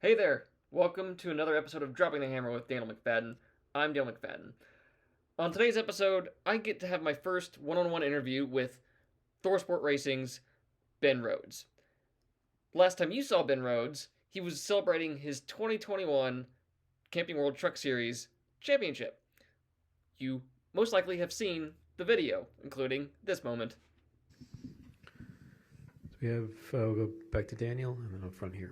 Hey there! Welcome to another episode of Dropping the Hammer with Daniel McFadden. I'm Daniel McFadden. On today's episode, I get to have my first one-on-one interview with ThorSport Racing's Ben Rhodes. Last time you saw Ben Rhodes, he was celebrating his 2021 Camping World Truck Series championship. You most likely have seen the video, including this moment. We'll go back to Daniel and then up front here.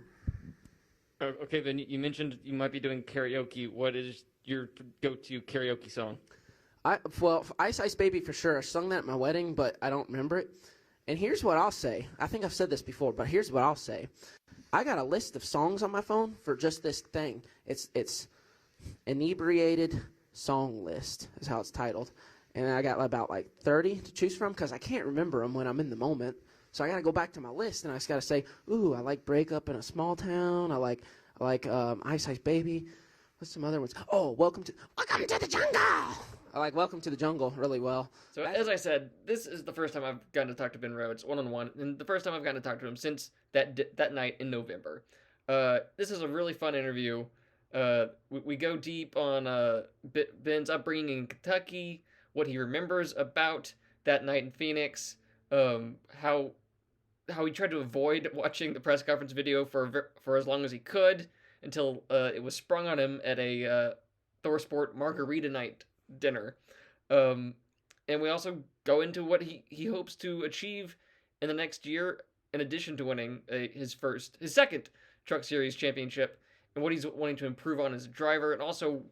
Okay, then you mentioned you might be doing karaoke. What is your go-to karaoke song? Ice Ice Baby for sure. I sung that at my wedding, but I don't remember it. And here's what I'll say. I think I've said this before, but here's what I'll say. I got a list of songs on my phone for just this thing. It's inebriated song list is how it's titled. And I got about 30 to choose from because I can't remember them when I'm in the moment. So I got to go back to my list, and I just got to say, ooh, I like Break Up in a Small Town. I like Ice Ice Baby. What's some other ones? Oh, Welcome to the Jungle. I like Welcome to the Jungle really well. So as I said, this is the first time I've gotten to talk to Ben Rhodes one-on-one, and the first time I've gotten to talk to him since that night in November. This is a really fun interview. We go deep on Ben's upbringing in Kentucky, what he remembers about that night in Phoenix, how he tried to avoid watching the press conference video for as long as he could until it was sprung on him at a ThorSport margarita night dinner. And we also go into what he hopes to achieve in the next year, in addition to winning his second Truck Series championship, and what he's wanting to improve on as a driver, and also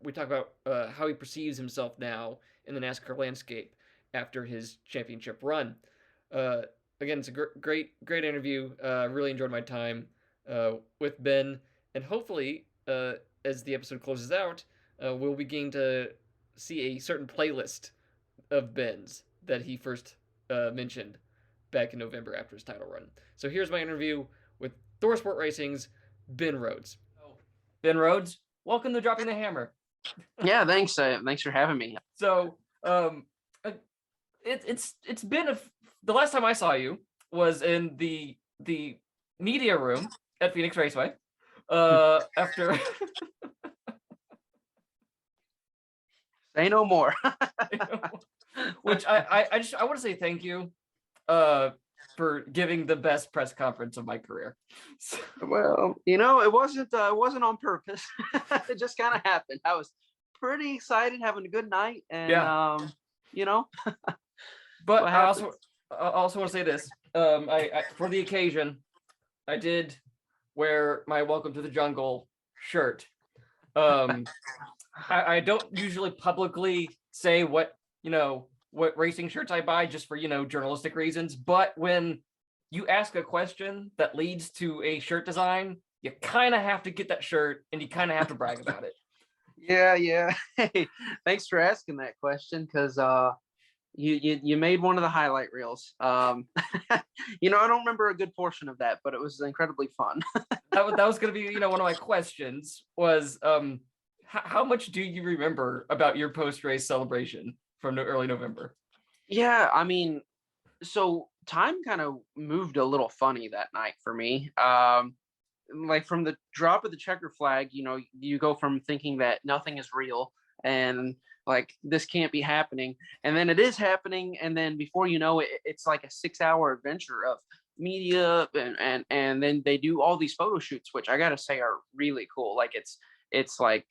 we talk about how he perceives himself now in the NASCAR landscape after his championship run. Again, it's a great interview. Really enjoyed my time with Ben, and hopefully, as the episode closes out, we'll begin to see a certain playlist of Ben's that he first mentioned back in November after his title run. So here's my interview with ThorSport Racing's Ben Rhodes. Ben Rhodes, welcome to Dropping the Hammer. Yeah, thanks. Thanks for having me. So, it's been the last time I saw you was in the media room at Phoenix Raceway. After Say no more. which I want to say thank you for giving the best press conference of my career. Well, it wasn't on purpose. It just kind of happened. I was pretty excited, having a good night, and But I also want to say this. I for the occasion, I did wear my Welcome to the Jungle shirt. I don't usually publicly say what racing shirts I buy just for journalistic reasons, but when you ask a question that leads to a shirt design, you kind of have to get that shirt and you kind of have to brag about it. Yeah. Hey, thanks for asking that question, because you made one of the highlight reels. I don't remember a good portion of that, but it was incredibly fun. that was going to be one of my questions was how much do you remember about your post-race celebration from early November? Yeah, I mean, so time kind of moved a little funny that night for me. Like from the drop of the checker flag, you go from thinking that nothing is real and like this can't be happening, and then it is happening, and then before you know it, it's like a 6-hour adventure of media, and then they do all these photo shoots, which I gotta say are really cool. Like it's like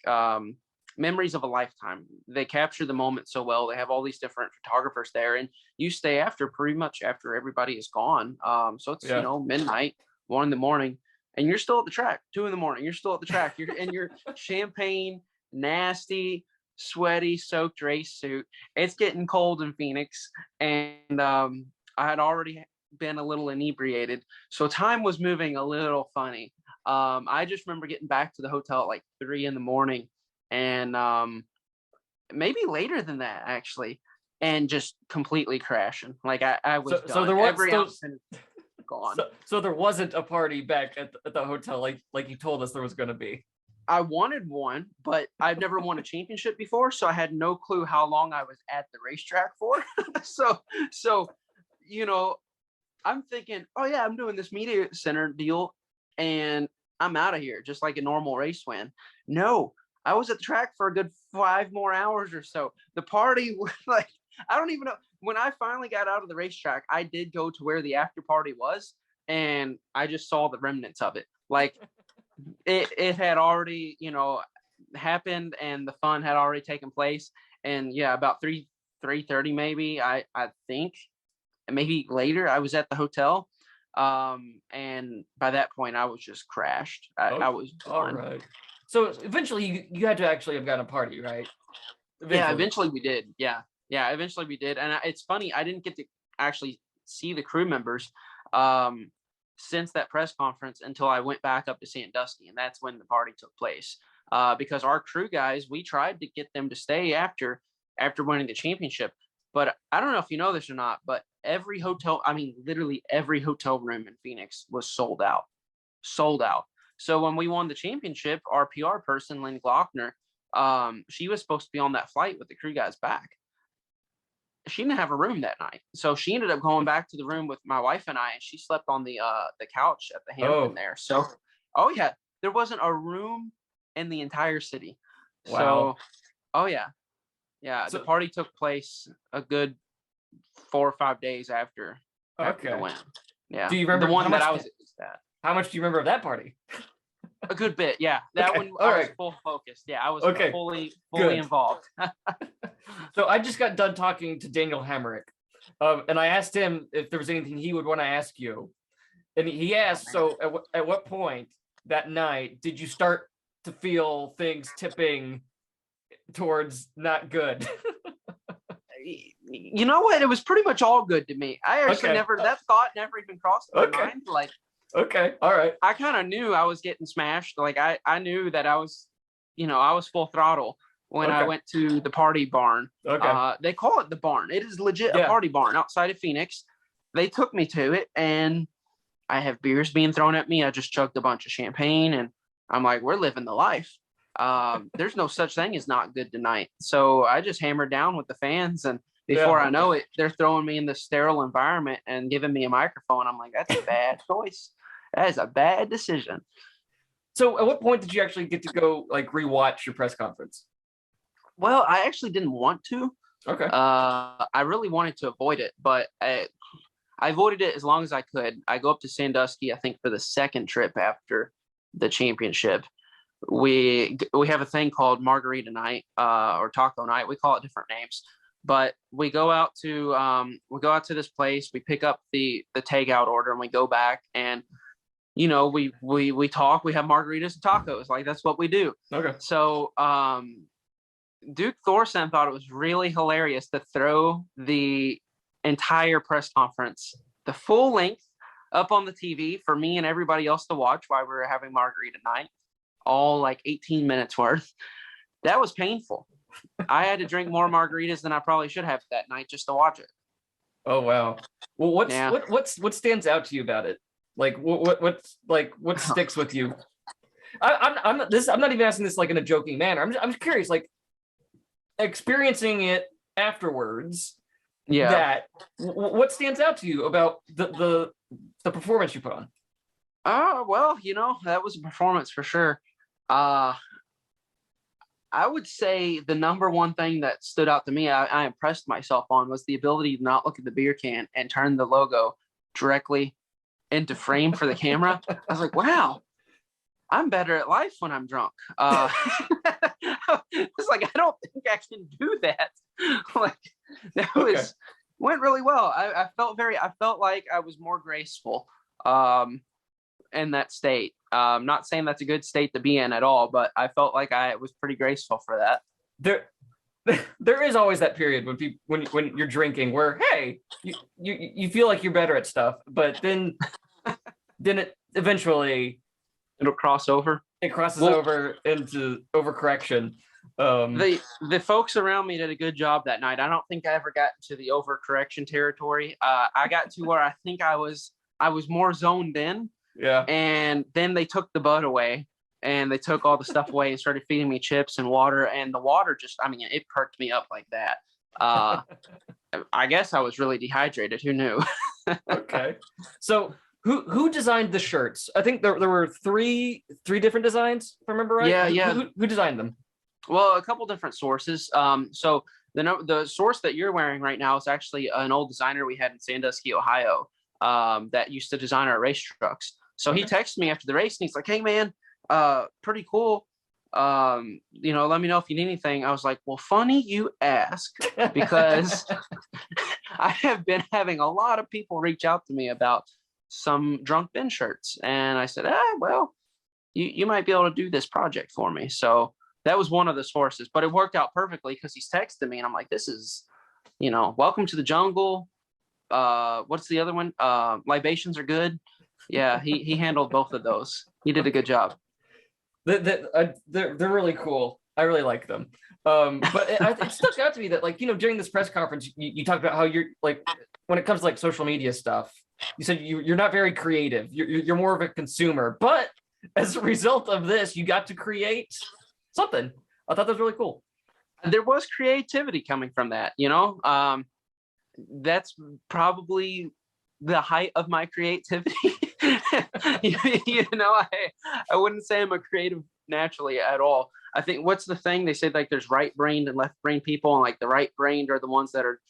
memories of a lifetime. They capture the moment so well. They have all these different photographers there, and you stay after pretty much after everybody is gone. So it's midnight, 1 a.m, and you're still at the track. 2 a.m, you're still at the track. You're in your champagne, nasty, sweaty, soaked race suit. It's getting cold in Phoenix, and I had already been a little inebriated, so time was moving a little funny. I just remember getting back to the hotel at like 3 a.m, and maybe later than that actually, and just completely crashing. Like I was done. So there was every ounce gone. So there wasn't a party back at the hotel like you told us there was going to be. I wanted one, but I've never won a championship before, so I had no clue how long I was at the racetrack for. so I'm thinking, oh yeah, I'm doing this media center deal, and I'm out of here, just like a normal race win. No, I was at the track for a good 5 more hours or so. The party was like, I don't even know. When I finally got out of the racetrack, I did go to where the after party was, and I just saw the remnants of it. Like it had already, happened, and the fun had already taken place. And yeah, about 3:30 maybe, I think, maybe later, I was at the hotel. And by that point I was just crashed. I was done. All right. So eventually you had to actually have gotten a party, right? Yeah, eventually we did. Yeah, eventually we did. And it's funny, I didn't get to actually see the crew members since that press conference until I went back up to Sandusky, and that's when the party took place. Because our crew guys, we tried to get them to stay after winning the championship. But I don't know if you know this or not, but every hotel, I mean, literally every hotel room in Phoenix was sold out. So when we won the championship, our PR person, Lynn Glockner, she was supposed to be on that flight with the crew guys back. She didn't have a room that night. So she ended up going back to the room with my wife and I, and she slept on the couch at the Hampton there. So, oh yeah, there wasn't a room in the entire city. Wow. So, oh yeah. Yeah, the party took place a good 4 or 5 days after the win. Yeah. Do you remember the one that I was at? How much do you remember of that party? A good bit, yeah. That one I was full focused. Yeah, I was fully involved. So I just got done talking to Daniel Hemric, and I asked him if there was anything he would want to ask you, and he asked, so at what point that night did you start to feel things tipping towards not good? You know what? It was pretty much all good to me. I actually that thought never even crossed my mind. Like, okay, all right. I kind of knew I was getting smashed. Like I knew that I was full throttle when I went to the party barn. They call it the barn. It is legit a party barn outside of Phoenix. They took me to it, and I have beers being thrown at me. I just chugged a bunch of champagne, and I'm like, we're living the life. There's no such thing as not good tonight. So I just hammered down with the fans, and before I know it, they're throwing me in this sterile environment and giving me a microphone. I'm like, that's a bad choice. That is a bad decision. So at what point did you actually get to go like rewatch your press conference? Well, I actually didn't want to. Okay. I really wanted to avoid it, but I avoided it as long as I could. I go up to Sandusky, I think, for the second trip after the championship. We have a thing called Margarita Night or Taco Night. We call it different names, but we go out to this place. We pick up the takeout order, and we go back, and we talk. We have margaritas and tacos. Like, that's what we do. Okay. So Duke Thorson thought it was really hilarious to throw the entire press conference, the full length, up on the TV for me and everybody else to watch while we were having Margarita Night. All like 18 minutes worth. That was painful. I had to drink more margaritas than I probably should have that night just to watch it. Oh wow. Well, what stands out to you about it? Like what sticks with you? I'm not even asking this like in a joking manner. I'm just curious, like experiencing it afterwards. Yeah. What stands out to you about the performance you put on? Well, that was a performance for sure. I would say the number one thing that stood out to me, I impressed myself on, was the ability to not look at the beer can and turn the logo directly into frame for the camera. I was like, wow, I'm better at life when I'm drunk. It's like, I don't think I can do that. Like, that went really well. I felt like I was more graceful in that state. Not saying that's a good state to be in at all, but I felt like I was pretty graceful for that. There is always that period when you're drinking where, hey, you feel like you're better at stuff, but then it eventually it'll cross over. It crosses over into overcorrection. The folks around me did a good job that night. I don't think I ever got into the overcorrection territory. I got to where I think I was more zoned in. Yeah. And then they took the bud away, and they took all the stuff away and started feeding me chips and water. And the water it perked me up like that. I guess I was really dehydrated. Who knew? Okay. So who designed the shirts? I think there were three different designs, if I remember right. Yeah. Who designed them? Well, a couple different sources. So the source that you're wearing right now is actually an old designer we had in Sandusky, Ohio, that used to design our race trucks. So he texted me after the race and he's like, "Hey man, pretty cool. Let me know if you need anything." I was like, "Well, funny you ask, because I have been having a lot of people reach out to me about some Drunk Ben shirts." And I said, well, you might be able to do this project for me. So that was one of the sources, but it worked out perfectly because he's texted me and I'm like, this is, welcome to the jungle. What's the other one? Libations are good. Yeah, he handled both of those. He did a good job. They're really cool. I really like them. But it stuck out to me that, like, during this press conference, you talked about how you're like, when it comes to like social media stuff, you said you're not very creative. You're more of a consumer. But as a result of this, you got to create something. I thought that was really cool. There was creativity coming from that, that's probably the height of my creativity. I wouldn't say I'm a creative naturally at all. I think, what's the thing they say, like there's right brained and left brained people, and like the right brained are the ones that are,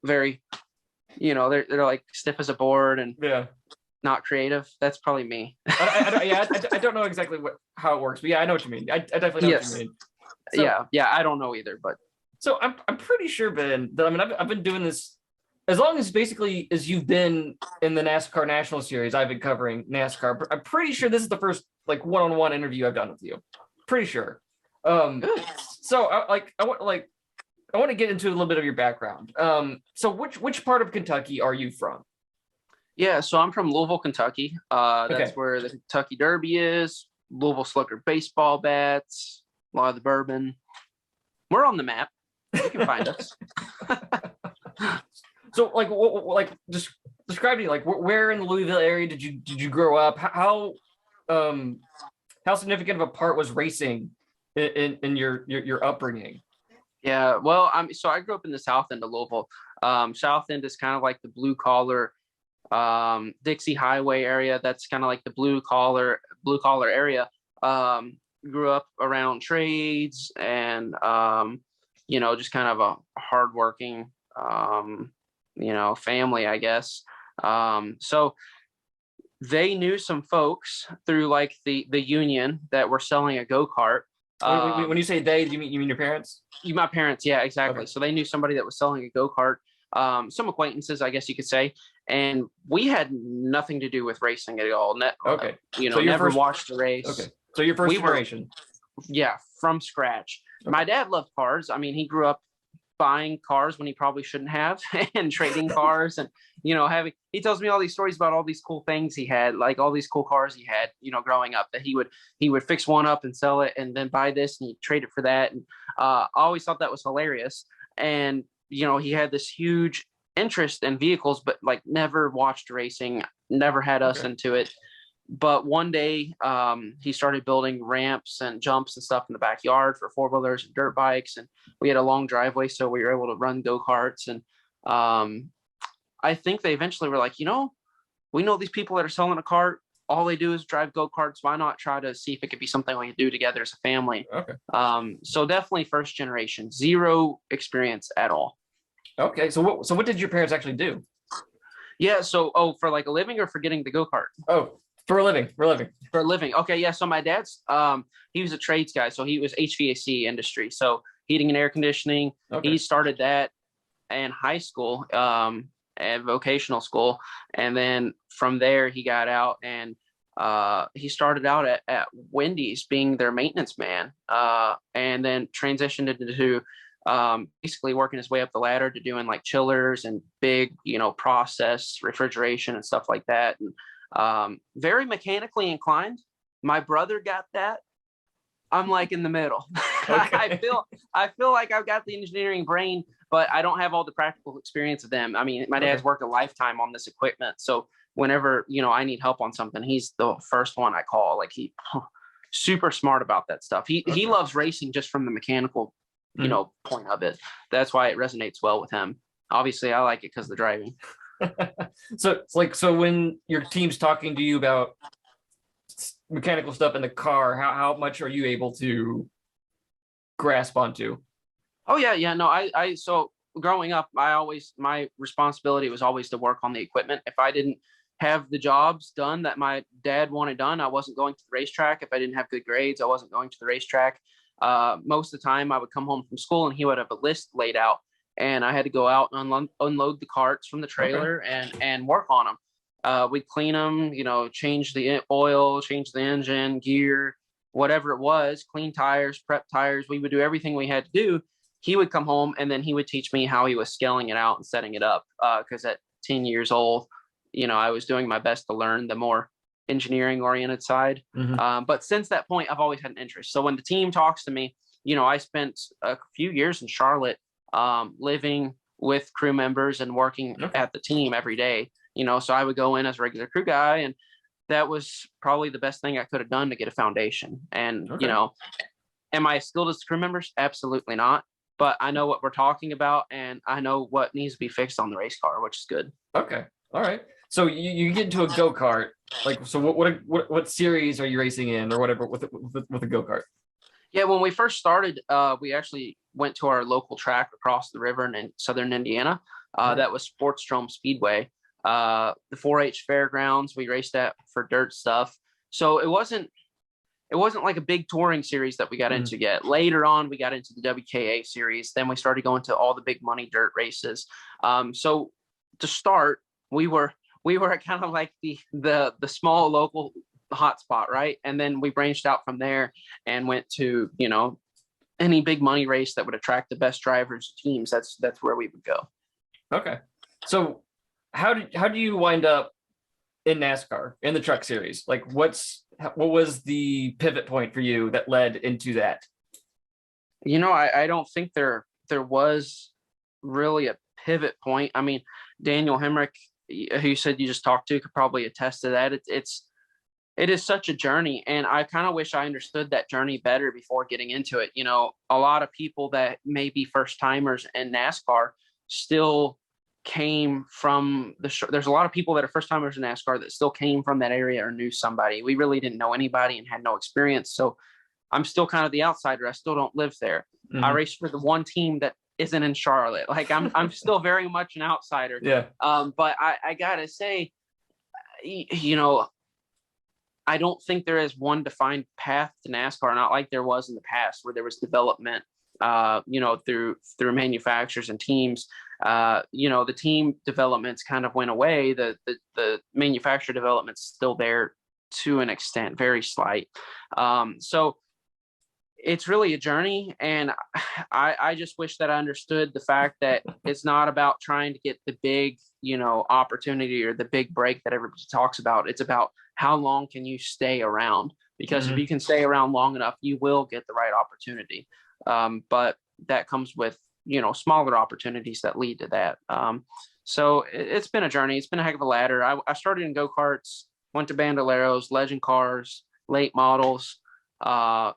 very, they're like stiff as a board and not creative. That's probably me. I don't know exactly how it works, but yeah, I know what you mean. I definitely know what you mean. So, yeah, I don't know either, but so I'm pretty sure, Ben, that I've been doing this as long as basically as you've been in the NASCAR National Series. I've been covering NASCAR. I'm pretty sure this is the first like one-on-one interview I've done with you. Pretty sure. So I want to get into a little bit of your background. So which part of Kentucky are you from? Yeah, so I'm from Louisville, Kentucky. That's where the Kentucky Derby is. Louisville Slugger baseball bats, a lot of the bourbon. We're on the map. You can find us. So, like, just describe to me, like, where in the Louisville area did you grow up? How significant of a part was racing in your upbringing? Yeah, well, so I grew up in the south end of Louisville. South end is kind of like the blue collar, Dixie Highway area. That's kind of like the blue collar area. Grew up around trades and just kind of a hardworking family, I guess. So they knew some folks through like the union that were selling a go-kart. When you say they, you mean your parents? My parents, yeah, exactly. Okay. So they knew somebody that was selling a go-kart. Some acquaintances, I guess you could say, and we had nothing to do with racing at all. Okay. So never watched the race. Okay. So your first generation. Yeah, from scratch. Okay. My dad loved cars. I mean, he grew up buying cars when he probably shouldn't have, and trading cars, and he tells me all these stories about all these cool things he had, like all these cool cars he had, growing up, that he would fix one up and sell it and then buy this and he'd trade it for that. And I always thought that was hilarious. And he had this huge interest in vehicles, but like never watched racing, never had us into it. But one day he started building ramps and jumps and stuff in the backyard for four-wheelers and dirt bikes. And we had a long driveway, so we were able to run go-karts. And I think they eventually were like, we know these people that are selling a cart. All they do is drive go-karts. Why not try to see if it could be something we can do together as a family? Okay. So definitely first generation, zero experience at all. Okay. So what did your parents actually do? Yeah. So, for like a living or for getting the go-kart? Oh, for a living. For a living. Okay. Yeah. So my dad's, he was a trades guy. So he was HVAC industry. So heating and air conditioning. Okay. He started that in high school, at vocational school. And then from there he got out and he started out at Wendy's being their maintenance man, and then transitioned into basically working his way up the ladder to doing like chillers and big, process refrigeration and stuff like that. And very mechanically inclined. My brother got that. I'm like in the middle. Okay. I feel like I've got the engineering brain, but I don't have all the practical experience of them. I mean, my dad's worked a lifetime on this equipment. So whenever, I need help on something, he's the first one I call. Like he super smart about that stuff. He loves racing just from the mechanical, point of it. That's why it resonates well with him. Obviously I like it because of the driving. So it's like, so when your team's talking to you about mechanical stuff in the car, how much are you able to grasp onto? Oh yeah. No, so growing up, my responsibility was always to work on the equipment. If I didn't have the jobs done that my dad wanted done, I wasn't going to the racetrack. If I didn't have good grades, I wasn't going to the racetrack. Most of the time I would come home from school and he would have a list laid out, and I had to go out and unload the carts from the Okay. trailer and work on them. We'd clean them, change the oil, change the engine, gear, whatever it was, clean tires, prep tires. We would do everything we had to do. He would come home and then he would teach me how he was scaling it out and setting it up. Because at 10 years old, I was doing my best to learn the more engineering oriented side. But since that point, I've always had an interest. So when the team talks to me, I spent a few years in Charlotte, living with crew members and working at the team every day. So I would go in as a regular crew guy, and that was probably the best thing I could have done to get a foundation. And, am I as skilled as crew members? Absolutely not. But I know what we're talking about, and I know what needs to be fixed on the race car, which is good. Okay. All right. So you get into a go-kart. Like, so what series are you racing in or whatever with a go-kart? Yeah, when we first started, we actually went to our local track across the river in southern Indiana. That was Sportstrom Speedway. The 4-H fairgrounds, we raced at for dirt stuff. So it wasn't like a big touring series that we got into yet. Later on, we got into the WKA series. Then we started going to all the big money dirt races. So to start, we were kind of like the small local hotspot, right? And then we branched out from there and went to any big money race that would attract the best drivers teams. That's where we would go. Okay. So how do you wind up in NASCAR in the truck series? Like, what was the pivot point for you that led into that? I don't think there was really a pivot point. I mean, Daniel Hemric, who you said you just talked to, could probably attest to that. It is such a journey, and I kind of wish I understood that journey better before getting into it. A lot of people that may be first timers in NASCAR still came from there's a lot of people that are first timers in NASCAR that still came from that area or knew somebody. We really didn't know anybody and had no experience. So I'm still kind of the outsider. I still don't live there. I race for the one team that isn't in Charlotte. Like I'm still very much an outsider. Yeah. But I gotta say, I don't think there is one defined path to NASCAR, not like there was in the past where there was development, through manufacturers and teams. The team developments kind of went away. The manufacturer development's still there to an extent, very slight. So it's really a journey, and I just wish that I understood the fact that it's not about trying to get the big, opportunity or the big break that everybody talks about. It's about how long can you stay around, because if you can stay around long enough, you will get the right opportunity. But that comes with, smaller opportunities that lead to that. So it's been a journey. It's been a heck of a ladder. I started in go-karts, went to Bandoleros, legend cars, late models,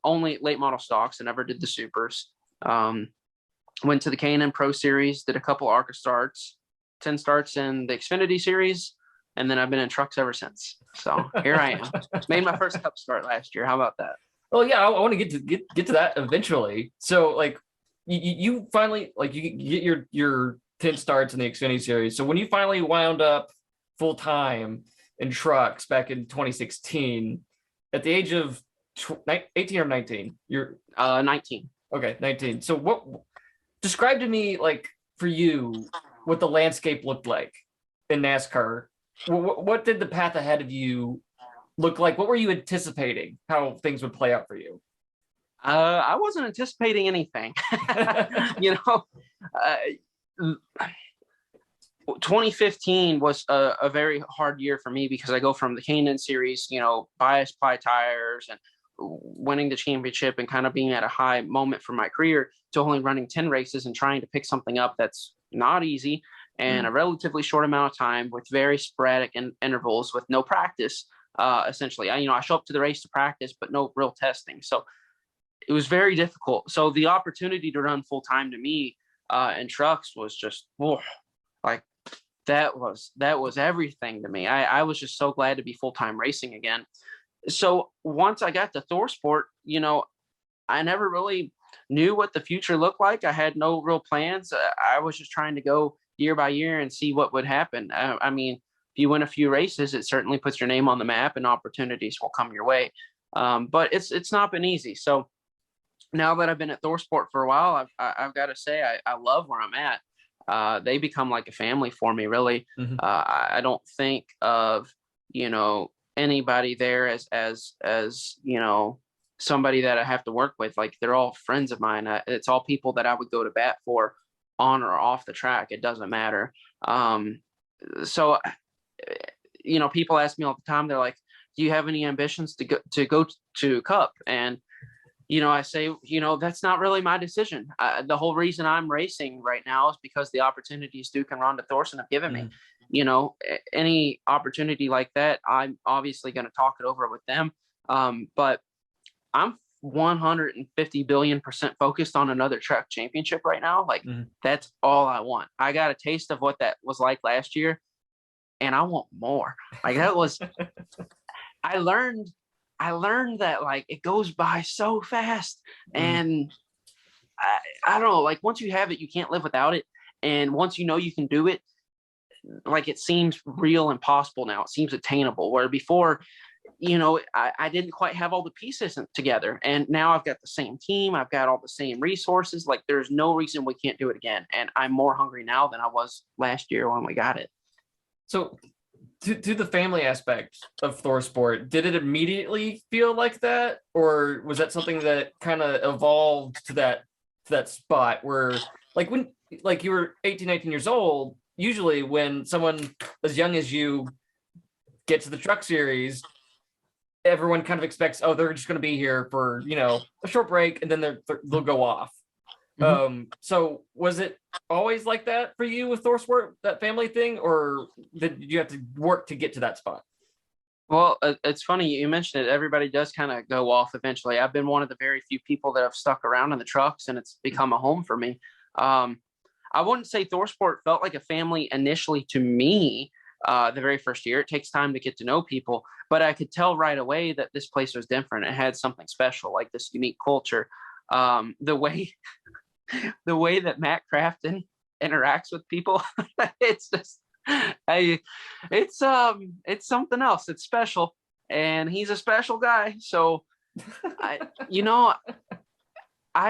only late model stocks. I never did the supers. Went to the K&N Pro Series, did a couple ARCA starts, 10 starts in the Xfinity Series, and then I've been in trucks ever since. So here I am. Made my first Cup start last year. How about that? Well, yeah, I want to get to that eventually. So, like, you finally, like, you get your 10 starts in the Xfinity Series. So when you finally wound up full time in trucks back in 2016, at the age of 18 or 19, you're 19. Okay, 19. So what? Describe to me, like, for you, what the landscape looked like in NASCAR. What did the path ahead of you look like? What were you anticipating how things would play out for you? I wasn't anticipating anything. 2015 was a very hard year for me because I go from the K&N Series, bias ply tires and winning the championship and kind of being at a high moment for my career to only running 10 races and trying to pick something up that's not easy and a relatively short amount of time with very sporadic intervals with no practice. Essentially, I show up to the race to practice, but no real testing. So it was very difficult. So the opportunity to run full time to me in trucks was just like that was everything to me. I was just so glad to be full-time racing again. So once I got to ThorSport, I never really knew what the future looked like. I had no real plans. I was just trying to go year by year and see what would happen. I mean, if you win a few races, it certainly puts your name on the map and opportunities will come your way. But it's not been easy. So now that I've been at ThorSport for a while, I've got to say I love where I'm at. They become like a family for me, really. Mhm. I don't think of anybody there as somebody that I have to work with. Like, they're all friends of mine. It's all people that I would go to bat for on or off the track. It doesn't matter. So people ask me all the time, they're like, do you have any ambitions to go to Cup? And I say, that's not really my decision. The whole reason I'm racing right now is because the opportunities Duke and Rhonda Thorson have given me. Any opportunity like that, I'm obviously going to talk it over with them. But I'm 150 billion% focused on another track championship right now. Like, that's all I want. I got a taste of what that was like last year, and I want more. Like, that was, I learned that, like, it goes by so fast, and I don't know, like, once you have it, you can't live without it. And once you can do it, like, it seems real and possible now. It seems attainable, where before, I didn't quite have all the pieces together. And now I've got the same team. I've got all the same resources. Like, there's no reason we can't do it again. And I'm more hungry now than I was last year when we got it. So to the family aspect of ThorSport, did it immediately feel like that? Or was that something that kind of evolved to that spot where, like, when, like, you were 18, 19 years old, usually when someone as young as you gets to the Truck Series, everyone kind of expects, oh, they're just going to be here for, a short break, and then they'll go off. So was it always like that for you with ThorSport, that family thing, or did you have to work to get to that spot? Well, it's funny you mentioned it. Everybody does kind of go off eventually. I've been one of the very few people that have stuck around in the trucks, and it's become a home for me. I wouldn't say ThorSport felt like a family initially to me. The very first year, it takes time to get to know people, but I could tell right away that this place was different. It had something special, like this unique culture. The way that Matt Crafton interacts with people, it's just, it's something else. It's special, and he's a special guy. So I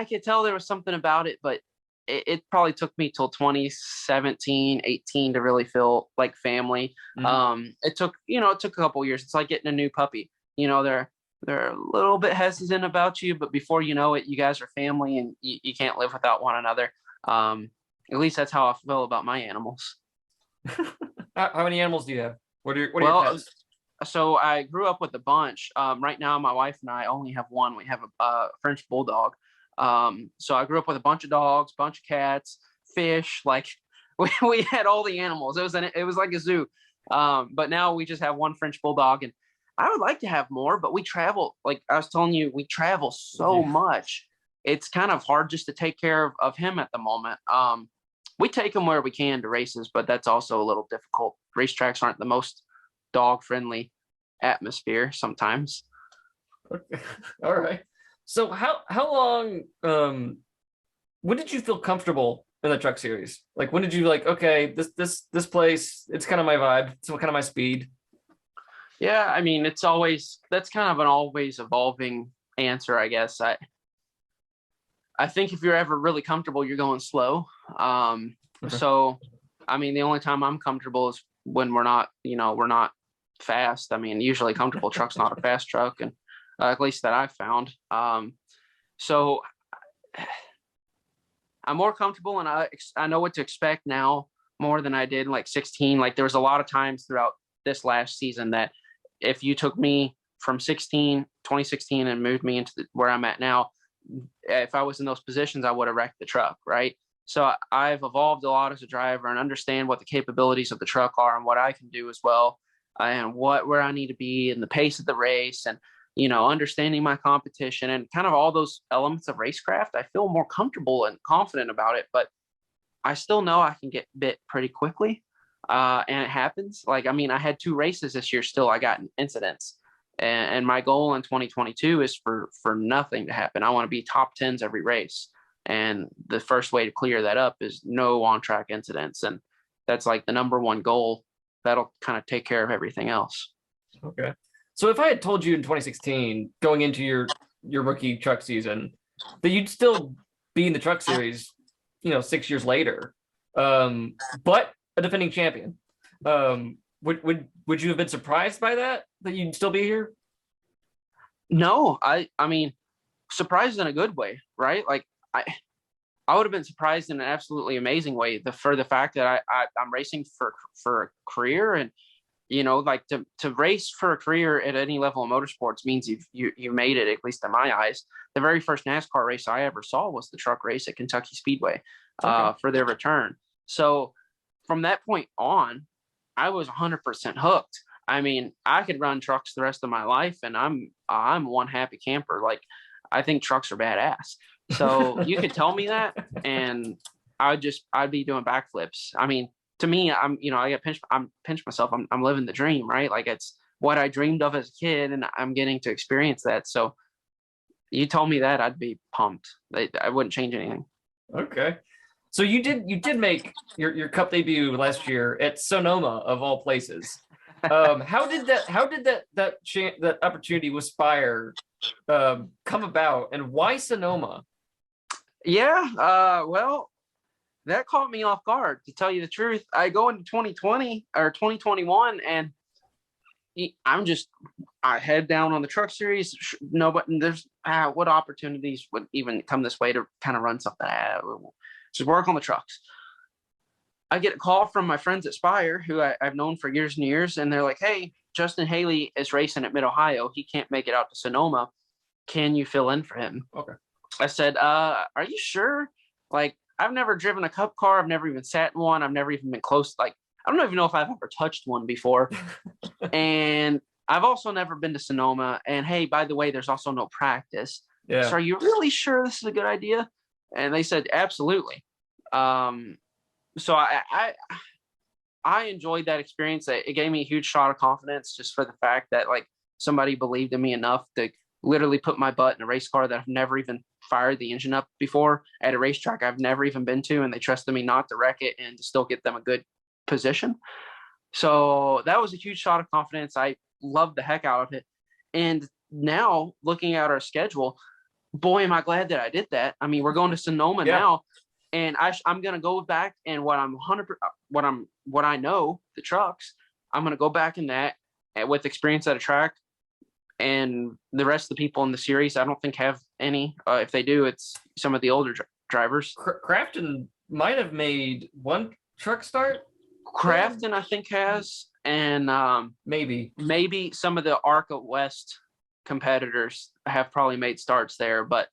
could tell there was something about it, but it probably took me till 2017, 18 to really feel like family. It took a couple of years. It's like getting a new puppy. They're a little bit hesitant about you, but before you know it, you guys are family, and you can't live without one another. At least that's how I feel about my animals. How many animals do you have? What are your pets? So I grew up with a bunch. Right now, my wife and I only have one. We have a French bulldog. So I grew up with a bunch of dogs, bunch of cats, fish. Like, we had all the animals. It was like a zoo. But now we just have one French bulldog, and I would like to have more, but we travel, like I was telling you, we travel so much. It's kind of hard just to take care of him at the moment. We take him where we can to races, but that's also a little difficult. Racetracks aren't the most dog friendly atmosphere sometimes. Okay. All right. So how long, when did you feel comfortable in the Truck Series? Like, when did you okay, this place, it's kind of my vibe. It's kind of my speed. Yeah. I mean, that's kind of an always evolving answer, I guess. I think if you're ever really comfortable, you're going slow. Okay. So, I mean, the only time I'm comfortable is when we're not fast. I mean, usually comfortable truck's not a fast truck, and at least that I've found. So I'm more comfortable, and I know what to expect now more than I did in 16. Like, there was a lot of times throughout this last season that if you took me from 2016 and moved me into where I'm at now, if I was in those positions, I would have wrecked the truck, right? So I've evolved a lot as a driver and understand what the capabilities of the truck are and what I can do as well, and where I need to be and the pace of the race, and understanding my competition and kind of all those elements of racecraft. I feel more comfortable and confident about it, but I still know I can get bit pretty quickly. And it happens. Like, I mean, I had 2 races this year. Still, I got incidents, and my goal in 2022 is for nothing to happen. I want to be top 10s every race, and the first way to clear that up is no on track incidents, and that's like the number one goal. That'll kind of take care of everything else. Okay. So if I had told you in 2016, going into your rookie truck season, that you'd still be in the truck series, 6 years later, but a defending champion, would you have been surprised by that you'd still be here? No, I mean, surprised in a good way, right? Like I would have been surprised in an absolutely amazing way for the fact that I'm racing for a career, and like to race for a career at any level of motorsports means you made it, at least in my eyes. The very first NASCAR race I ever saw was the truck race at Kentucky Speedway for their return. So from that point on, I was 100% hooked. I mean, I could run trucks the rest of my life, and I'm one happy camper. Like, I think trucks are badass. So you could tell me that, and I'd be doing backflips. I mean, to me, I get pinch myself. I'm living the dream, right? Like, it's what I dreamed of as a kid, and I'm getting to experience that. So you told me that, I'd be pumped. I wouldn't change anything. Okay. So you did make your Cup debut last year at Sonoma, of all places. How did that opportunity with Spire come about, and why Sonoma? Yeah, well, that caught me off guard, to tell you the truth. I go into 2020 or 2021, and I head down on the truck series. Nobody, there's what opportunities would even come this way to kind of run something? Just work on the trucks. I get a call from my friends at Spire, who I've known for years and years, and they're like, "Hey, Justin Haley is racing at Mid Ohio. He can't make it out to Sonoma. Can you fill in for him?" Okay. I said, "Are you sure? Like, I've never driven a Cup car. I've never even sat in one. I've never even been close. Like, I don't even know if I've ever touched one before. And I've also never been to Sonoma. And hey, by the way, there's also no practice. Yeah. So are you really sure this is a good idea?" And they said, "Absolutely." So I enjoyed that experience. It gave me a huge shot of confidence, just for the fact that, like, somebody believed in me enough to literally put my butt in a race car that I've never even fired the engine up before at a racetrack I've never even been to, and they trusted me not to wreck it and to still get them a good position. So that was a huge shot of confidence. I loved the heck out of it. And now, looking at our schedule, boy, am I glad that I did that. I mean, we're going to Sonoma now, and I'm going to go back, and what I know, the trucks, I'm going to go back in that, and with experience at a track. And the rest of the people in the series, I don't think have any. If they do, it's some of the older drivers. Crafton might have made one truck start. Crafton, I think, has, and maybe some of the ARCA West competitors have probably made starts there, but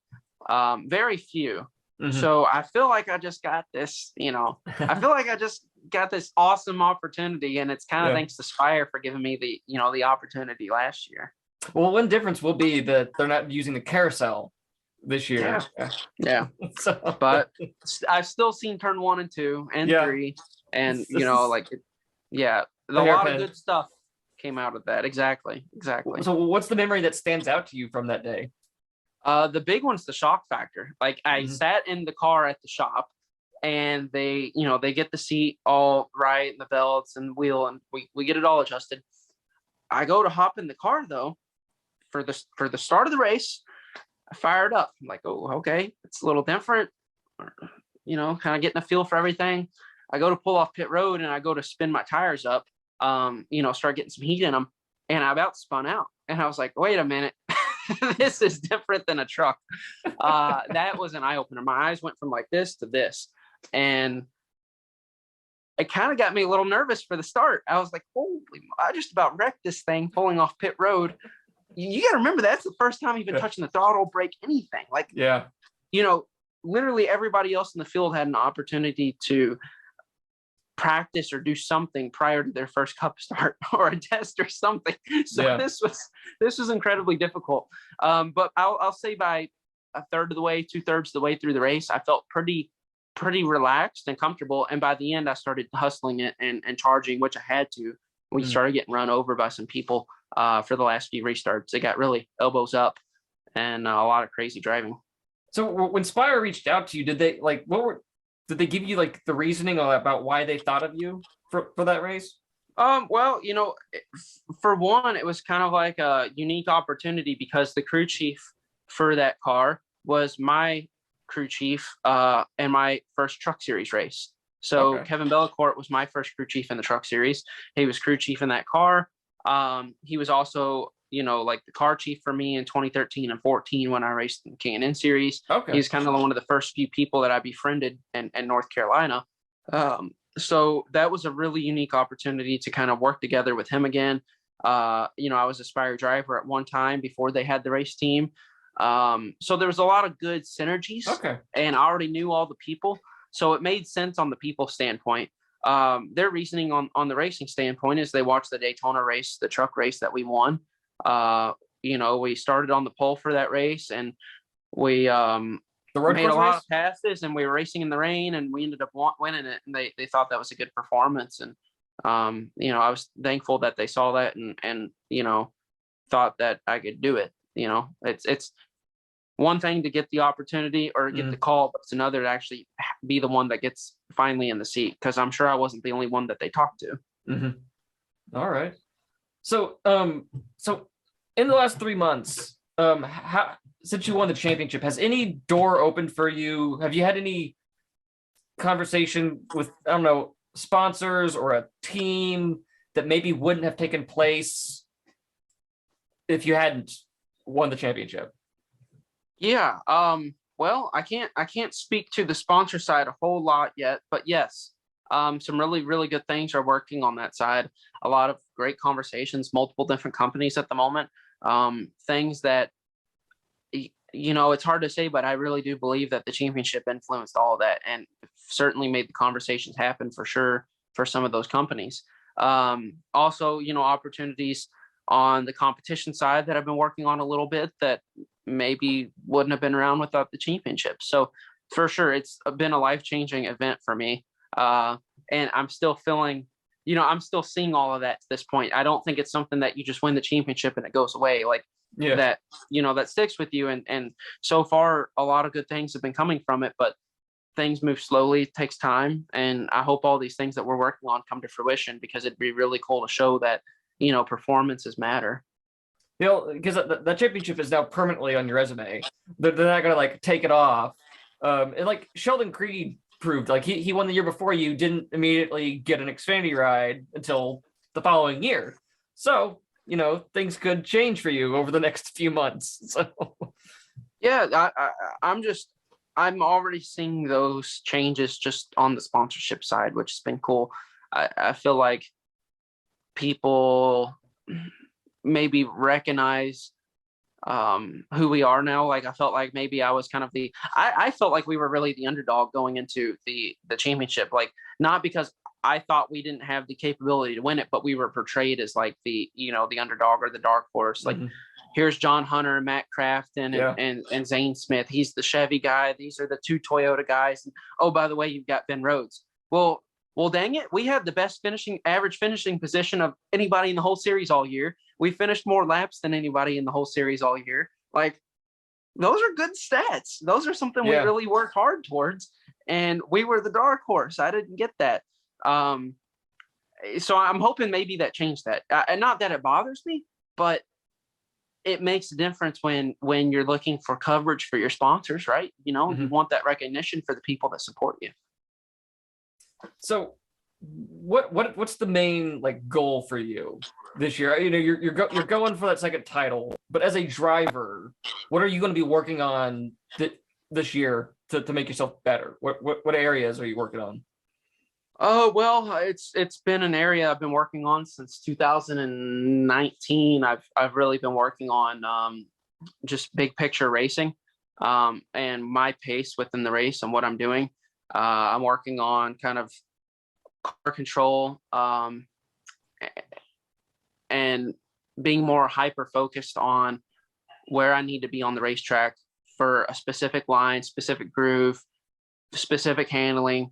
very few. Mm-hmm. So I feel like I just got this, I feel like I just got this awesome opportunity, and it's kind of thanks to Spire for giving me the opportunity last year. Well, one difference will be that they're not using the carousel this year. Yeah. So, but I've still seen turn 1 and 2 and 3, and a lot of good stuff came out of that. Exactly. So what's the memory that stands out to you from that day? The big one's the shock factor. Like, I sat in the car at the shop, and they get the seat all right, and the belts and wheel, and we get it all adjusted. I go to hop in the car, though, for the start of the race. I fired up. I'm like, oh, okay, it's a little different, kind of getting a feel for everything. I go to pull off pit road, and I go to spin my tires up, start getting some heat in them, and I about spun out. And I was like, wait a minute, this is different than a truck. That was an eye opener. My eyes went from like this to this, and it kind of got me a little nervous for the start. I was like, holy, I just about wrecked this thing pulling off pit road. You got to remember, that's the first time you've been touching the throttle, brake, anything. Like, literally everybody else in the field had an opportunity to practice or do something prior to their first Cup start or a test or something. So this was incredibly difficult. But I'll say by a third of the way, 2/3 of the way through the race, I felt pretty pretty relaxed and comfortable. And by the end, I started hustling it and charging, which I had to. We started getting run over by some people for the last few restarts. It got really elbows up and a lot of crazy driving. So when Spire reached out to you, did they like did they give you like the reasoning about why they thought of you for that race? Well, for one, it was kind of like a unique opportunity because the crew chief for that car was my crew chief in my first Truck Series race. So Kevin Bellecourt was my first crew chief in the Truck Series. He was crew chief in that car. He was also, like the car chief for me in 2013 and 14 when I raced in the K&N Series. He's kind of one of the first few people that I befriended in North Carolina. So that was a really unique opportunity to kind of work together with him again. I was a Spire driver at one time before they had the race team. So there was a lot of good synergies, and I already knew all the people. So it made sense on the people standpoint. Their reasoning on the racing standpoint is they watched the Daytona race, the truck race that we won. We started on the pole for that race, and we made a lot of passes, and we were racing in the rain, and we ended up winning it. And they thought that was a good performance. And, I was thankful that they saw that and thought that I could do it. It's one thing to get the opportunity or get the call, but it's another to actually be the one that gets finally in the seat. Cause I'm sure I wasn't the only one that they talked to. All right. So in the last 3 months, since you won the championship, has any door opened for you? Have you had any conversation with, I don't know, sponsors or a team that maybe wouldn't have taken place if you hadn't won the championship? Yeah. Well, I can't speak to the sponsor side a whole lot yet, but yes, some really, really good things are working on that side. A lot of great conversations, multiple different companies at the moment. Things that, it's hard to say, but I really do believe that the championship influenced all of that and certainly made the conversations happen for sure for some of those companies. Also, opportunities on the competition side that I've been working on a little bit that maybe wouldn't have been around without the championship. So for sure, it's been a life-changing event for me. And I'm still feeling, I'm still seeing all of that to this point. I don't think it's something that you just win the championship and it goes away. Like that, that sticks with you. And so far, a lot of good things have been coming from it, but things move slowly. It takes time. And I hope all these things that we're working on come to fruition because it'd be really cool to show that, performances matter. Because that championship is now permanently on your resume. They're not going to take it off. And like Sheldon Creed proved, like he won the year before you, didn't immediately get an Xfinity ride until the following year. So, things could change for you over the next few months. So yeah, I'm already seeing those changes just on the sponsorship side, which has been cool. I feel like people maybe recognize who we are now. Like I felt like maybe I was kind of I felt like we were really the underdog going into the championship, like not because I thought we didn't have the capability to win it, but we were portrayed as like the underdog or the dark horse. Like here's John Hunter, Matt Crafton, and Zane Smith. He's the Chevy guy. These are the two Toyota guys. And, oh, by the way, you've got Ben Rhodes. Well, dang it. We had the best average finishing position of anybody in the whole series all year. We finished more laps than anybody in the whole series all year. Like, those are good stats. Those are something we really worked hard towards. And we were the dark horse. I didn't get that. So I'm hoping maybe that changed that. And not that it bothers me, but it makes a difference when you're looking for coverage for your sponsors, right? You want that recognition for the people that support you. So what's the main goal for you this year? You're going for that second title, but as a driver, what are you going to be working on this year to make yourself better? What areas are you working on? Oh, well, it's been an area I've been working on since 2019. I've really been working on just big picture racing and my pace within the race and what I'm doing. I'm working on kind of car control and being more hyper focused on where I need to be on the racetrack for a specific line, specific groove, specific handling,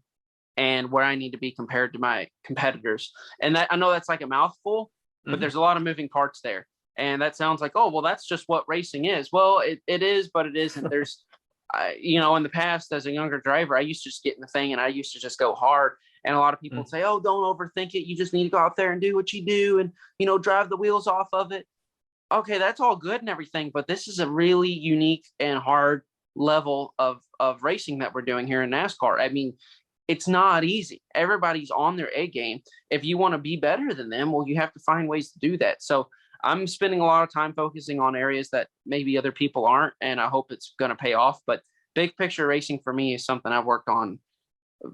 and where I need to be compared to my competitors. And that, I know that's like a mouthful, but there's a lot of moving parts there. And that sounds like, oh, well, that's just what racing is. Well, it is, but it isn't. There's, in the past, as a younger driver, I used to just get in the thing and I used to just go hard. And a lot of people would say, oh, don't overthink it. You just need to go out there and do what you do and, drive the wheels off of it. Okay, that's all good and everything, but this is a really unique and hard level of racing that we're doing here in NASCAR. I mean, it's not easy. Everybody's on their A game. If you want to be better than them, well, you have to find ways to do that. So I'm spending a lot of time focusing on areas that maybe other people aren't, and I hope it's going to pay off. But big picture racing for me is something I've worked on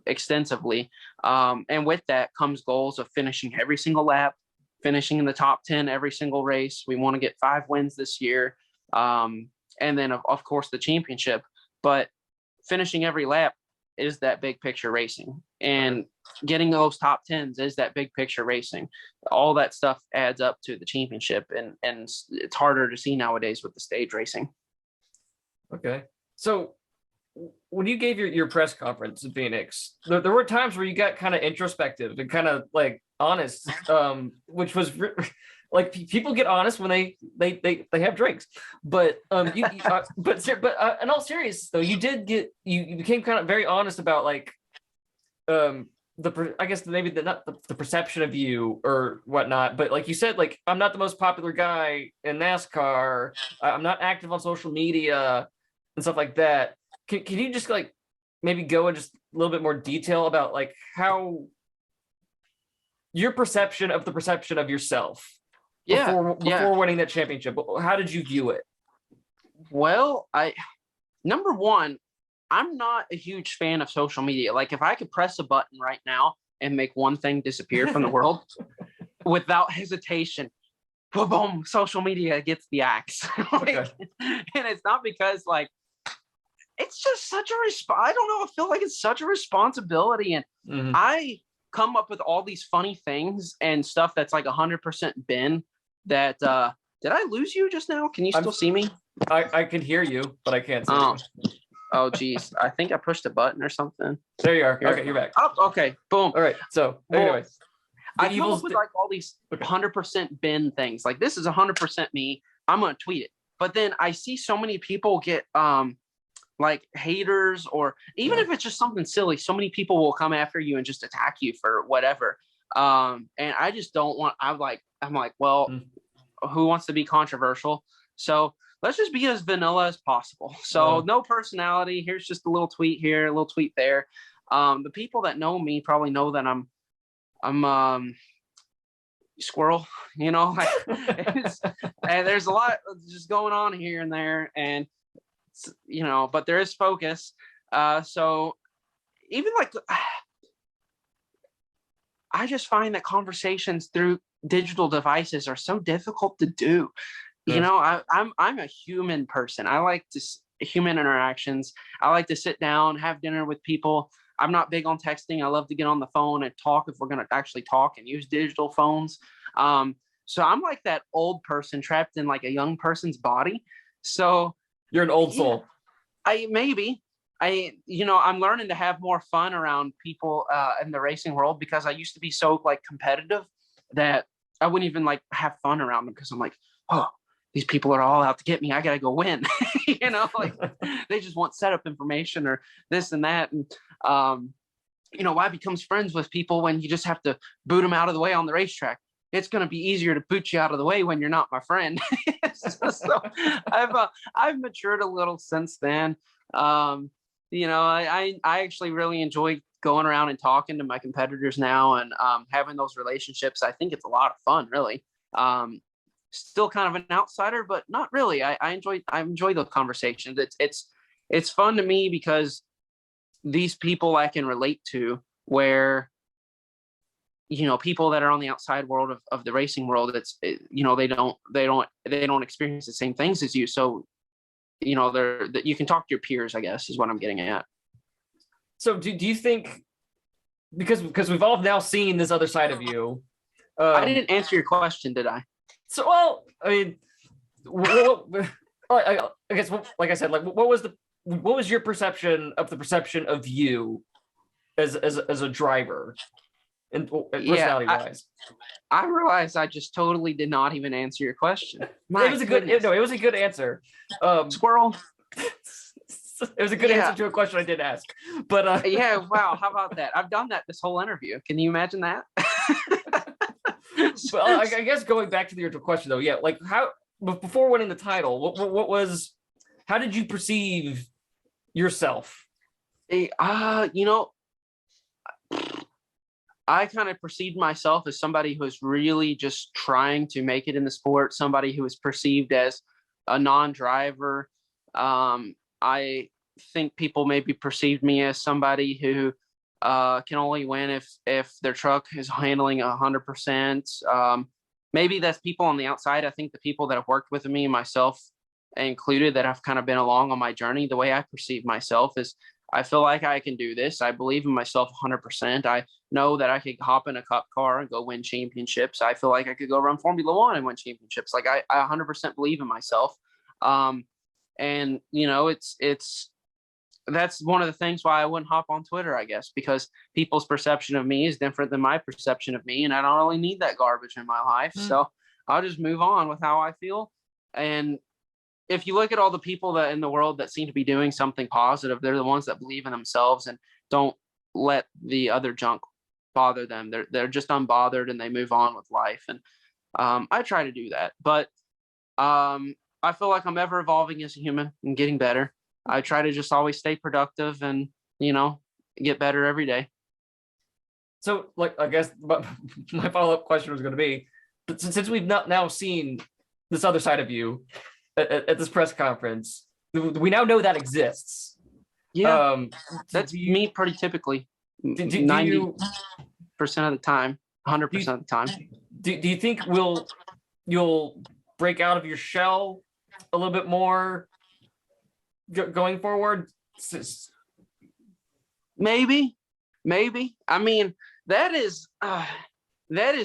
extensively. And with that comes goals of finishing every single lap, finishing in the top 10 every single race. We want to get 5 wins this year. And then, of course, the championship. But finishing every lap is that big picture racing. And getting those top 10s is that big picture racing. All that stuff adds up to the championship. And it's harder to see nowadays with the stage racing. Okay. So when you gave your press conference in Phoenix, there were times where you got kind of introspective and kind of like honest, which was like people get honest when they have drinks, but but in all seriousness though, you became kind of very honest about like I guess maybe not the perception of you or whatnot, but like you said, like I'm not the most popular guy in NASCAR. I'm not active on social media and stuff like that. Can you just like maybe go in just a little bit more detail about like how your perception of yourself before winning that championship? How did you view it? Well, number one, I'm not a huge fan of social media. Like if I could press a button right now and make one thing disappear from the world without hesitation, boom, boom, social media gets the axe. And it's not because like, it's just such a I don't know. I feel like it's such a responsibility. And I come up with all these funny things and stuff that's like 100% Ben that, did I lose you just now? Can you still see me? I can hear you, but I can't see you. Oh, geez. I think I pushed a button or something. There you are. Okay, you're back. Oh, okay. Boom. All right. So anyway, I come up with like all these 100% Ben things. Like this is 100% me. I'm going to tweet it. But then I see so many people get, like haters, or even if it's just something silly, so many people will come after you and just attack you for whatever. And I just don't want, I'm like, well, who wants to be controversial? So let's just be as vanilla as possible. So no personality. Here's just a little tweet here, a little tweet there. The people that know me probably know that I'm squirrel, like, and there's a lot just going on here and there, and but there is focus. So even like, I just find that conversations through digital devices are so difficult to do. I'm a human person. I like human interactions. I like to sit down, have dinner with people. I'm not big on texting. I love to get on the phone and talk if we're going to actually talk and use digital phones. So I'm like that old person trapped in like a young person's body. So you're an old soul. I'm learning to have more fun around people in the racing world, because I used to be so like competitive that I wouldn't even like have fun around them, because I'm like, oh, these people are all out to get me. I got to go win. Like they just want setup information or this and that. And, why becomes friends with people when you just have to boot them out of the way on the racetrack? It's going to be easier to boot you out of the way when you're not my friend. So I've matured a little since then. I actually really enjoy going around and talking to my competitors now, and having those relationships. I think it's a lot of fun, really. Still kind of an outsider, but not really. I enjoy those conversations. It's fun to me because these people I can relate to, where people that are on the outside world of the racing world, they don't experience the same things as you. So, you can talk to your peers, I guess, is what I'm getting at. So do you think, because we've all now seen this other side of you, I didn't answer your question, did I? So, well, I mean, I guess, like I said, like what was what was your perception of you as a driver and personality wise? I realized I just totally did not even answer your question. It was a good answer. Squirrel. It was a good answer to a question I did ask. But yeah, wow, how about that? I've done that this whole interview. Can you imagine that? Well, I guess going back to the original question though, yeah, like how before winning the title, what was, how did you perceive yourself? You know, I kind of perceived myself as somebody who is really just trying to make it in the sport, somebody who is perceived as a non-driver. I think people maybe perceived me as somebody who can only win if their truck is handling 100%. Maybe that's people on the outside. I think the people that have worked with me, myself included, that have kind of been along on my journey, the way I perceive myself is I feel like I can do this. I believe in myself 100%. I know that I could hop in a cup car and go win championships. I feel like I could go run Formula One and win championships. Like I 100% believe in myself. And you know, that's one of the things why I wouldn't hop on Twitter, I guess, because people's perception of me is different than my perception of me. And I don't really need that garbage in my life. So I'll just move on with how I feel. And if you look at all the people that in the world that seem to be doing something positive, they're the ones that believe in themselves and don't let the other junk bother them. They're just unbothered and they move on with life. And I try to do that. But I feel like I'm ever evolving as a human and getting better. I try to just always stay productive and, you know, get better every day. So, like, I guess my follow-up question was going to be, since we've not now seen this other side of you at this press conference, we now know that exists. Yeah, that's me pretty typically. 90% of the time, 100% of the time. Do you think you'll break out of your shell a little bit more going forward? Maybe. I mean, that is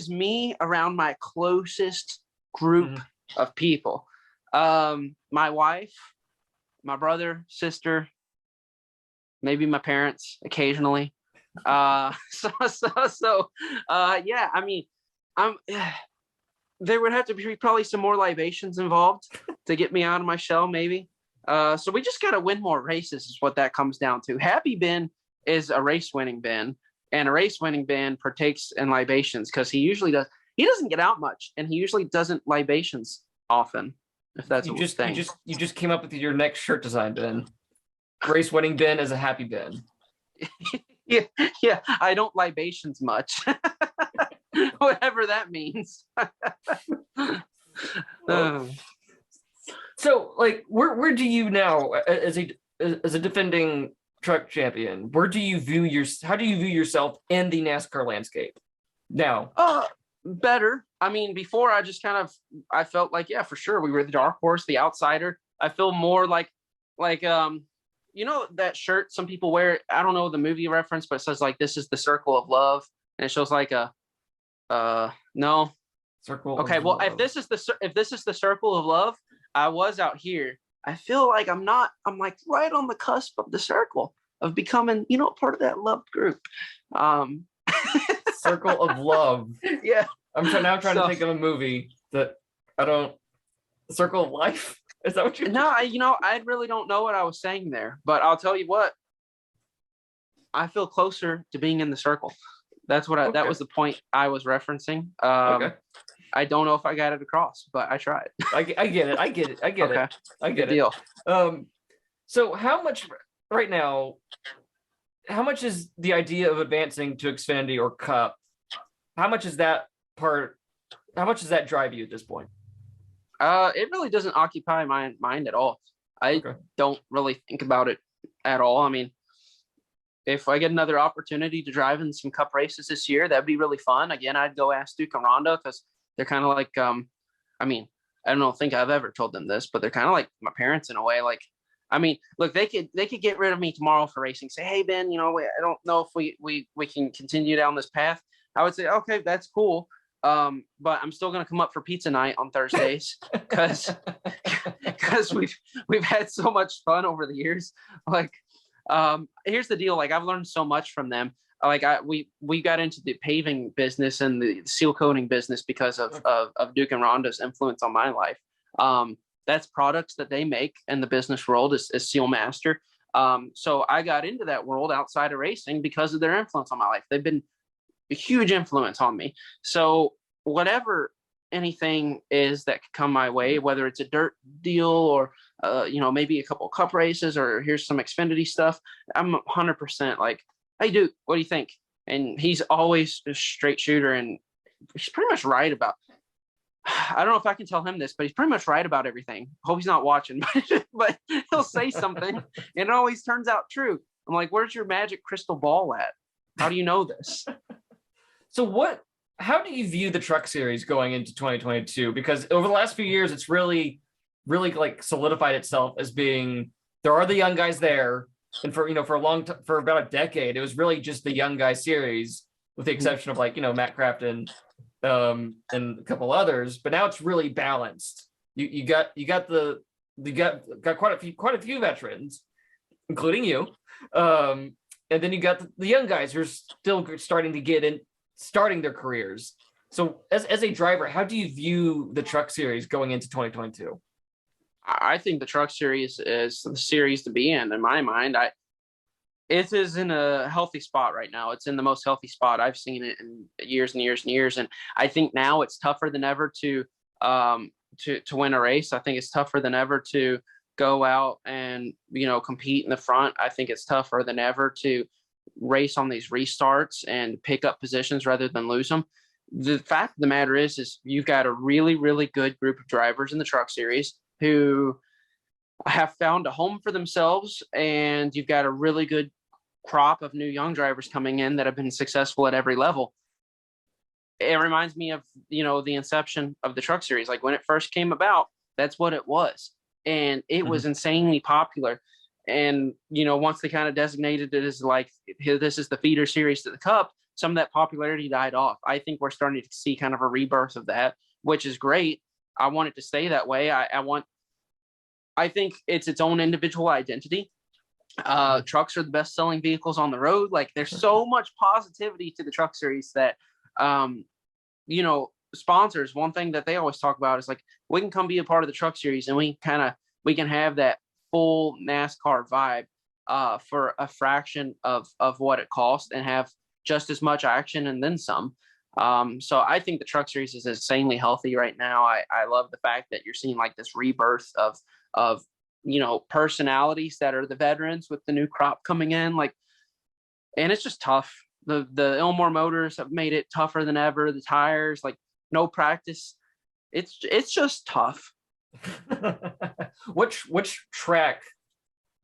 me around my closest group of people. My wife, my brother, sister, maybe my parents occasionally. Yeah, I mean, there would have to be probably some more libations involved to get me out of my shell, maybe. So we just got to win more races is what that comes down to. Happy Ben is a race winning Ben, and a race winning Ben partakes in libations because he doesn't get out much, and he usually doesn't libations often. If that's you just came up with your next shirt design, Ben. Race winning Ben is a happy Ben. yeah, I don't libations much. Whatever that means. So, like, where do you now, as a defending truck champion, how do you view yourself in the NASCAR landscape now? Better. I mean, before I felt like, yeah, for sure, we were the dark horse, the outsider. I feel more like you know that shirt some people wear, I don't know the movie reference, but it says like, this is the circle of love, and it shows like no circle. Okay, well, if this is the circle of love, I was out here. I feel like I'm like right on the cusp of the circle of becoming, you know, part of that love group. Circle of love. Yeah. I'm trying to think of a movie that I don't. Circle of Life. Is that what you? No, I really don't know what I was saying there, but I'll tell you what. I feel closer to being in the circle. That's what that was the point I was referencing. Okay. I don't know if I got it across, but I tried. I get it. I get it. I get it. Deal. So how much right now? How much is the idea of advancing to Xfinity or Cup? How much is that part? How much does that drive you at this point? It really doesn't occupy my mind at all. I don't really think about it at all. I mean, if I get another opportunity to drive in some Cup races this year, that'd be really fun. Again, I'd go ask Duke and Rhonda because they're kind of like, I mean, I don't think I've ever told them this, but they're kind of like my parents in a way. Like, I mean, look, they could get rid of me tomorrow for racing. Say, hey, Ben, I don't know if we can continue down this path. I would say, okay, that's cool. But I'm still gonna come up for pizza night on Thursdays because we've had so much fun over the years. Like, here's the deal. Like, I've learned so much from them. Like, we got into the paving business and the seal coating business because of Duke and Rhonda's influence on my life. That's products that they make in the business world is Seal Master. So I got into that world outside of racing because of their influence on my life. They've been a huge influence on me. So whatever anything is that could come my way, whether it's a dirt deal or maybe a couple cup races or here's some Xfinity stuff, I'm 100% like, hey Duke, what do you think? And he's always a straight shooter, and he's pretty much right about, I don't know if I can tell him this, but he's pretty much right about everything. Hope he's not watching, but he'll say something and it always turns out true. I'm like, where's your magic crystal ball at? How do you know this? So how do you view the truck series going into 2022? Because over the last few years, it's really, really like solidified itself as being, there are the young guys there. And for for about a decade, it was really just the young guy series, with the exception of Matt Crafton, and a couple others. But now it's really balanced. You got quite a few veterans, including you. And then you got the young guys who are still starting to get in, starting their careers. So as a driver, how do you view the truck series going into 2022? I think the truck series is the series to be in my mind. It is in a healthy spot right now. It's in the most healthy spot I've seen it in years and years and years. And I think now it's tougher than ever to win a race. I think it's tougher than ever to go out and, compete in the front. I think it's tougher than ever to race on these restarts and pick up positions rather than lose them. The fact of the matter is you've got a really, really good group of drivers in the truck series who have found a home for themselves, and you've got a really good crop of new young drivers coming in that have been successful at every level. It reminds me of, the inception of the truck series. Like when it first came about, that's what it was. And it was insanely popular. And, once they kind of designated it as like, this is the feeder series to the Cup, some of that popularity died off. I think we're starting to see kind of a rebirth of that, which is great. I want it to stay that way. I think it's its own individual identity. Trucks are the best selling vehicles on the road. Like there's so much positivity to the truck series that, sponsors, one thing that they always talk about is like, we can come be a part of the truck series and we can have that full NASCAR vibe for a fraction of what it costs and have just as much action and then some. So I think the truck series is insanely healthy right now. I love the fact that you're seeing like this rebirth of personalities that are the veterans with the new crop coming in. Like, and it's just tough. The Ilmore motors have made it tougher than ever. The tires, like no practice. It's just tough. Which track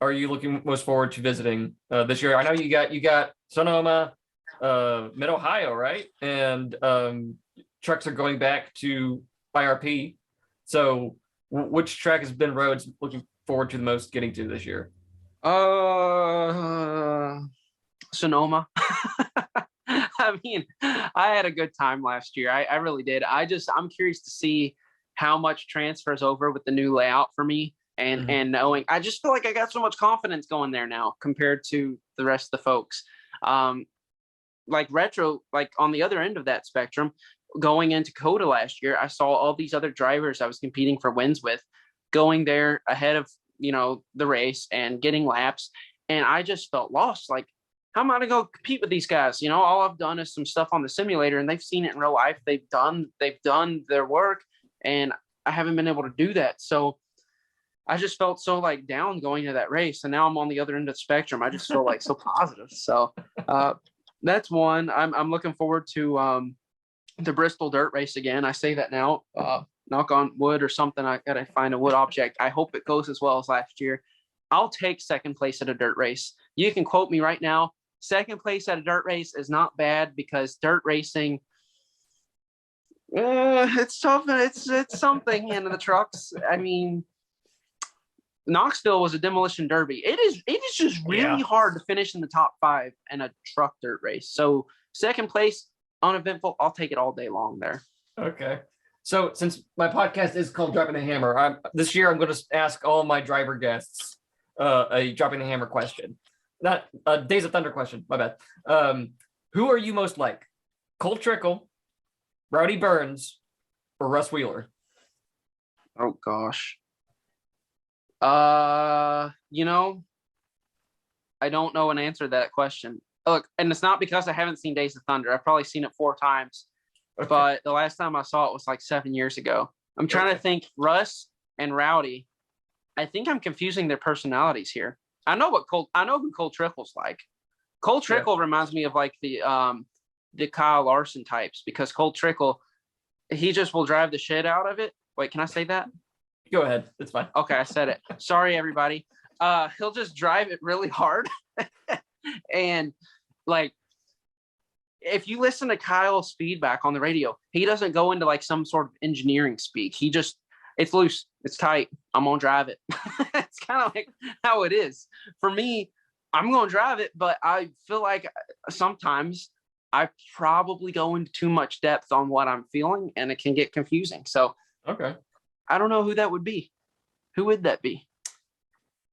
are you looking most forward to visiting this year? I know you got Sonoma, Mid Ohio, right? And trucks are going back to IRP. So which track has been Rhodes looking forward to the most getting to this year? Sonoma. I mean, I had a good time last year. I really did. I'm curious to see how much transfers over with the new layout for me and knowing, I just feel like I got so much confidence going there now compared to the rest of the folks. Like retro, like on the other end of that spectrum, going into COTA last year, I saw all these other drivers I was competing for wins with going there ahead of, the race and getting laps. And I just felt lost. Like, how am I going to go compete with these guys? All I've done is some stuff on the simulator and they've seen it in real life. They've done their work and I haven't been able to do that. So I just felt so like down going to that race. And now I'm on the other end of the spectrum. I just feel like so positive. So that's one. I'm looking forward to the Bristol dirt race again. I say that now, knock on wood or something. I got to find a wood object. I hope it goes as well as last year. I'll take second place at a dirt race. You can quote me right now. Second place at a dirt race is not bad because dirt racing, it's tough. It's something in the trucks. I mean, Knoxville was a demolition derby. It is just really hard to finish in the top 5 in a truck dirt race. So second place, uneventful, I'll take it all day long there. Okay. So since my podcast is called Dropping the Hammer, this year I'm going to ask all my driver guests a Dropping the Hammer question. Not a Days of Thunder question, my bad. Who are you most like? Cole Trickle, Rowdy Burns, or Russ Wheeler? Oh gosh. You know, I don't know an answer to that question. Look, and it's not because I haven't seen Days of Thunder. I've probably seen it 4 times, Okay. but the last time I saw it was like 7 years ago. I'm trying to think. Russ and Rowdy, I think I'm confusing their personalities here. I know who Cole Trickle's like. Cole Trickle reminds me of like the Kyle Larson types, because Cole Trickle, he just will drive the shit out of it. Wait, can I say that? Go ahead. It's fine. Okay, I said it. Sorry, everybody. He'll just drive it really hard. And like, if you listen to Kyle's feedback on the radio, he doesn't go into like some sort of engineering speak. He just, it's loose, it's tight, I'm gonna drive it. It's kind of like how it is. For me, I'm gonna drive it, but I feel like sometimes I probably go into too much depth on what I'm feeling, and it can get confusing. So Okay. I don't know who that would be. Who would that be?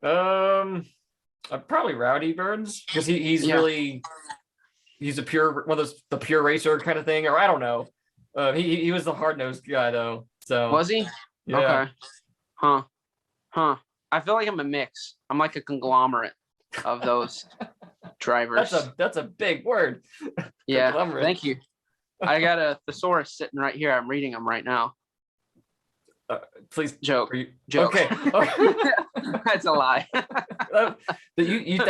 Probably Rowdy Burns, because he's really, he's a pure, one of those, the pure racer kind of thing, or I don't know. He was the hard-nosed guy though. So Was he? yeah. Okay. Huh. I feel like I'm a mix. I'm like a conglomerate of those drivers. That's a big word. Yeah. Conglomerate. Thank you. I got a thesaurus sitting right here. I'm reading them right now. Please Joke. Joke. Okay. That's a lie. That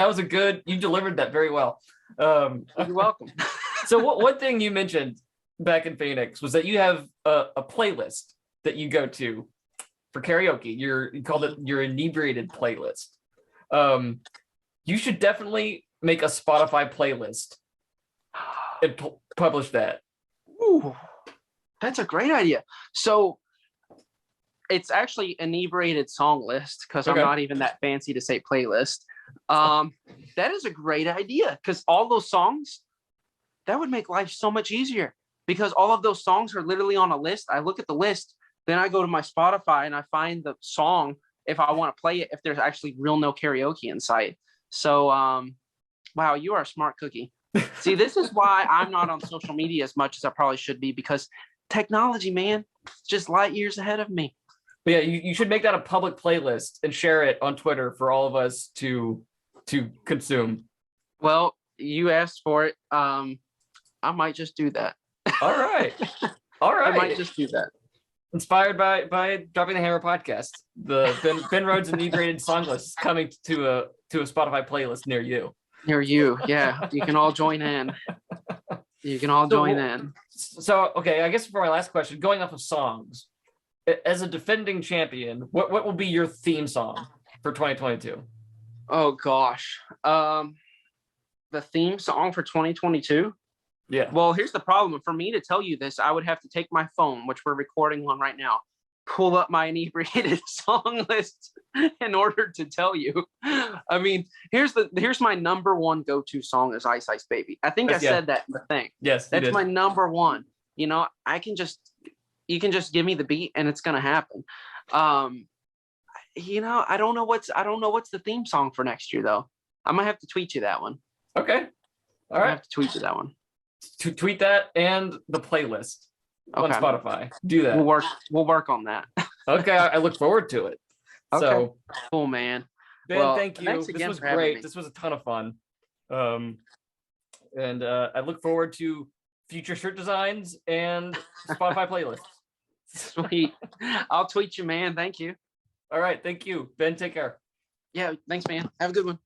was a good. You delivered that very well. You're welcome. So one thing you mentioned back in Phoenix was that you have a playlist that you go to for karaoke. You called it your inebriated playlist. You should definitely make a Spotify playlist and publish that. Ooh, that's a great idea. So it's actually inebriated song list, because I'm not even that fancy to say playlist. That is a great idea, because all those songs, that would make life so much easier, because all of those songs are literally on a list. I look at the list, then I go to my Spotify and I find the song if I want to play it, if there's actually no karaoke in sight. So, wow, you are a smart cookie. See, this is why I'm not on social media as much as I probably should be, because technology, man, just light years ahead of me. But yeah, you should make that a public playlist and share it on Twitter for all of us to consume. Well, you asked for it. I might just do that. All right. I might just do that. Inspired by Dropping the Hammer podcast, the Ben Rhodes inebriated song list is coming to a Spotify playlist near you. Near you, yeah. You can all join in. Join in. So okay, I guess for my last question, going off of songs, as a defending champion, what will be your theme song for 2022? Oh gosh. The theme song for 2022? Yeah. Well, here's the problem. For me to tell you this, I would have to take my phone, which we're recording on right now, pull up my inebriated song list in order to tell you. I mean, here's my number one go-to song is Ice Ice Baby. I think I said that in the thing. Yes, that's my number one. You know, you can just give me the beat and it's gonna happen. You know, I don't know what's the theme song for next year though. I might have to tweet you that one. Okay. All right. I have to tweet you that one. To tweet that and the playlist on Spotify. Do that. We'll work on that. Okay, I look forward to it. Okay. So cool, man. Ben, thank you. This was great. This was a ton of fun. And I look forward to future shirt designs and Spotify playlists. Sweet. I'll tweet you, man. Thank you. All right. Thank you. Ben, take care. Yeah, thanks, man. Have a good one.